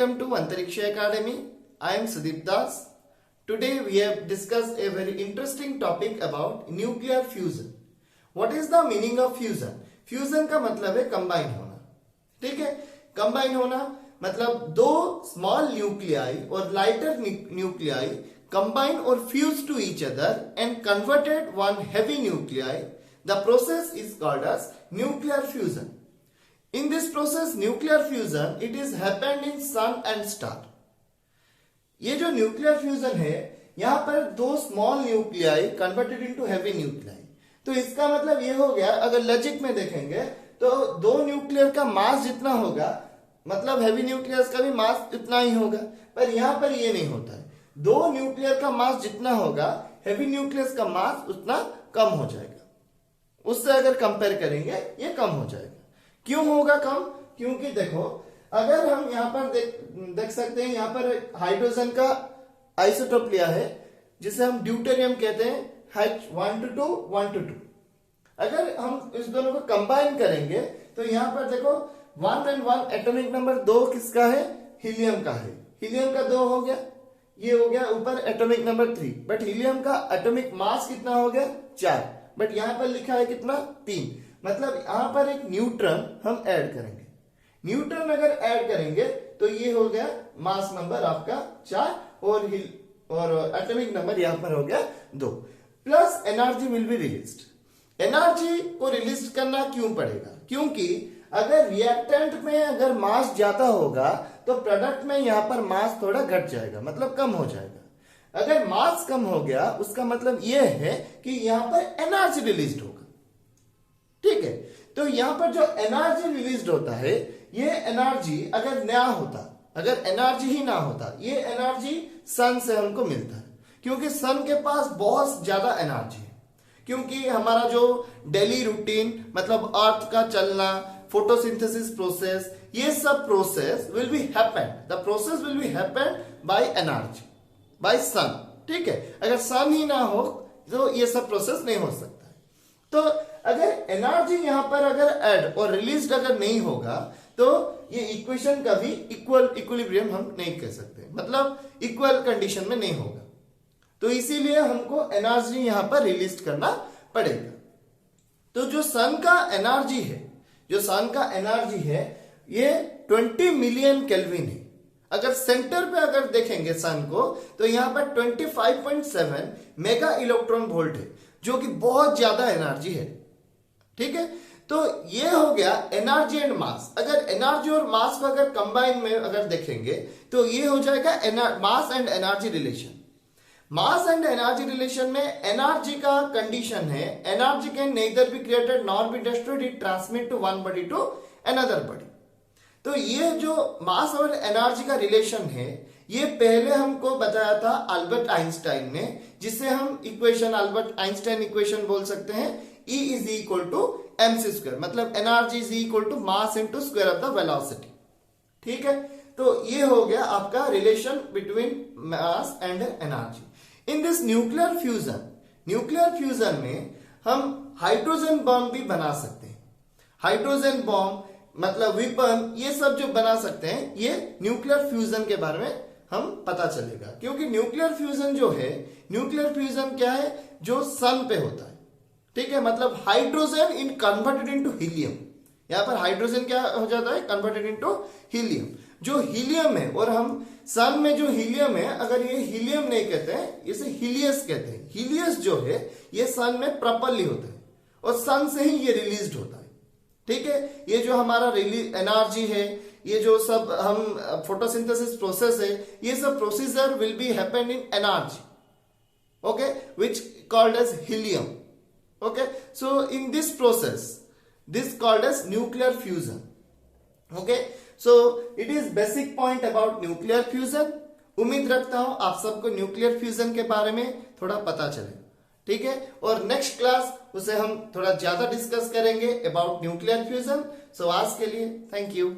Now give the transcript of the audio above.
welcome to Antariksha Academy. I am Sudeep Das. Today we have discussed a very interesting topic about nuclear fusion. What is the meaning of fusion? Fusion का मतलब है combine होना. ठीक है, combine होना मतलब दो small nuclei or lighter nuclei combine or fuse to each other and converted one heavy nuclei. The process is called as nuclear fusion. In this process, nuclear fusion, it is happened in sun and star. ये जो nuclear fusion है, यहाँ पर दो small nuclei converted into heavy nuclei. तो इसका मतलब ये हो गया, अगर लॉजिक में देखेंगे तो दो न्यूक्लियर का मास जितना होगा, मतलब हेवी न्यूक्लियस का भी मास इतना ही होगा. पर यहाँ पर ये नहीं होता है. दो न्यूक्लियर का मास जितना होगा, हेवी न्यूक्लियस का मास उतना कम हो जाएगा. उससे अगर कंपेयर करेंगे, ये कम हो जाएगा. क्यों होगा कम? क्योंकि देखो, अगर हम यहाँ पर देख सकते हैं, यहाँ पर हाइड्रोजन का आइसोटोप लिया है जिसे हम ड्यूटेरियम कहते हैं, H122 122. अगर हम इस दोनों को कंबाइन करेंगे तो यहाँ पर देखो 1 and 1 एटॉमिक नंबर 2 किसका है? हीलियम का है. हीलियम का 2 हो गया, ये हो गया ऊपर एटॉमिक नंबर 3. बट हीलियम का एटॉमिक मास कितना हो गया? 4. बट यहाँ पर लिखा है कितना? 3. मतलब यहां पर एक न्यूट्रॉन हम ऐड करेंगे. न्यूट्रॉन अगर ऐड करेंगे तो ये हो गया मास नंबर आपका 4 और एटॉमिक नंबर यहां पर हो गया 2. Plus energy will be released. Energy को रिलीज करना क्यों पड़ेगा? क्योंकि अगर रिएक्टेंट में अगर मास ज्यादा होगा तो प्रोडक्ट में यहां पर मास थोड़ा घट जाएगा, मतलब कम हो जाएगा. अगर मास कम हो गया उसका मतलब यह है कि यहां पर एनर्जी रिलीज होगा. ठीक है, तो यहां पर जो एनर्जी रिलीज होता है, ये एनर्जी अगर ना होता, अगर एनर्जी ही ना होता, ये एनर्जी सन से हमको मिलता है. क्योंकि सन के पास बहुत ज्यादा एनर्जी है. क्योंकि हमारा जो डेली रूटीन, मतलब अर्थ का चलना, फोटोसिंथेसिस प्रोसेस, ये सब process will be happen, the process will be happen by energy, by sun. ठीक है, अगर सन ही ना हो तो ये सब प्रोसेस नहीं हो सकता है. तो अगर एनर्जी यहां पर अगर ऐड और रिलीज अगर नहीं होगा तो ये इक्वेशन का भी इक्विलिब्रियम हम नहीं कह सकते, मतलब इक्वल कंडीशन में नहीं होगा. तो इसीलिए हमको एनर्जी यहां पर रिलीज करना पड़ेगा. तो जो सन का एनर्जी है, जो सन का एनर्जी है, ये 20 मिलियन केल्विन है. अगर सेंटर पे अगर देखेंगे सन को तो यहां पर 25.7 मेगा इलेक्ट्रॉन वोल्ट है, जो कि बहुत ज्यादा एनर्जी है. ठीक है, तो ये हो गया एनर्जी एंड मास. अगर एनर्जी और मास को अगर कंबाइन में अगर देखेंगे तो ये हो जाएगा mass and energy relation. Mass and energy relation में एनर्जी का कंडीशन है, energy can neither be created nor be destroyed, it transmit to one body to another body. तो ये जो मास और एनर्जी का रिलेशन है, ये पहले हमको बताया था अल्बर्ट आइंस्टाइन ने, जिसे हम इक्वेशन अल्बर्ट आइंस्टाइन इक्वेशन बोल सकते हैं. E is equal to mc square, मतलब energy is equal to mass into square of the velocity. ठीक है, तो ये हो गया आपका relation between mass and energy. In this nuclear fusion में हम हाइड्रोजन बॉम्ब भी बना सकते हैं. हाइड्रोजन बॉम्ब मतलब वेपन, ये सब जो बना सकते हैं, ये न्यूक्लियर फ्यूजन के बारे में हम पता चलेगा. क्योंकि न्यूक्लियर फ्यूजन जो है, न्यूक्लियर फ्यूजन क्या है? जो सन पे होता है. ठीक है, मतलब hydrogen in converted into helium. यहां पर हाइड्रोजन क्या हो जाता है? Converted into helium. जो हीलियम है, और हम सन में जो हीलियम है, अगर ये हीलियम नहीं कहते हैं, इसे हीलियस कहते हैं. हीलियस जो है ये सन में प्रॉपरली होता है और सन से ही ये रिलीज होता है. ठीक है, ये जो हमारा रिलीज एनर्जी है, ये जो सब हम फोटोसिंथेसिस प्रोसेस है, ये सब procedure will be happen in energy. Okay, which called as helium. Okay, so in this process, this called as nuclear fusion. Okay, so it is basic point about nuclear fusion. उम्मीद रखता हूं आप सबको nuclear fusion के बारे में थोड़ा पता चले. ठीक है, और नेक्स्ट क्लास उसे हम थोड़ा ज्यादा डिस्कस करेंगे अबाउट न्यूक्लियर फ्यूजन. सो आज के लिए थैंक यू.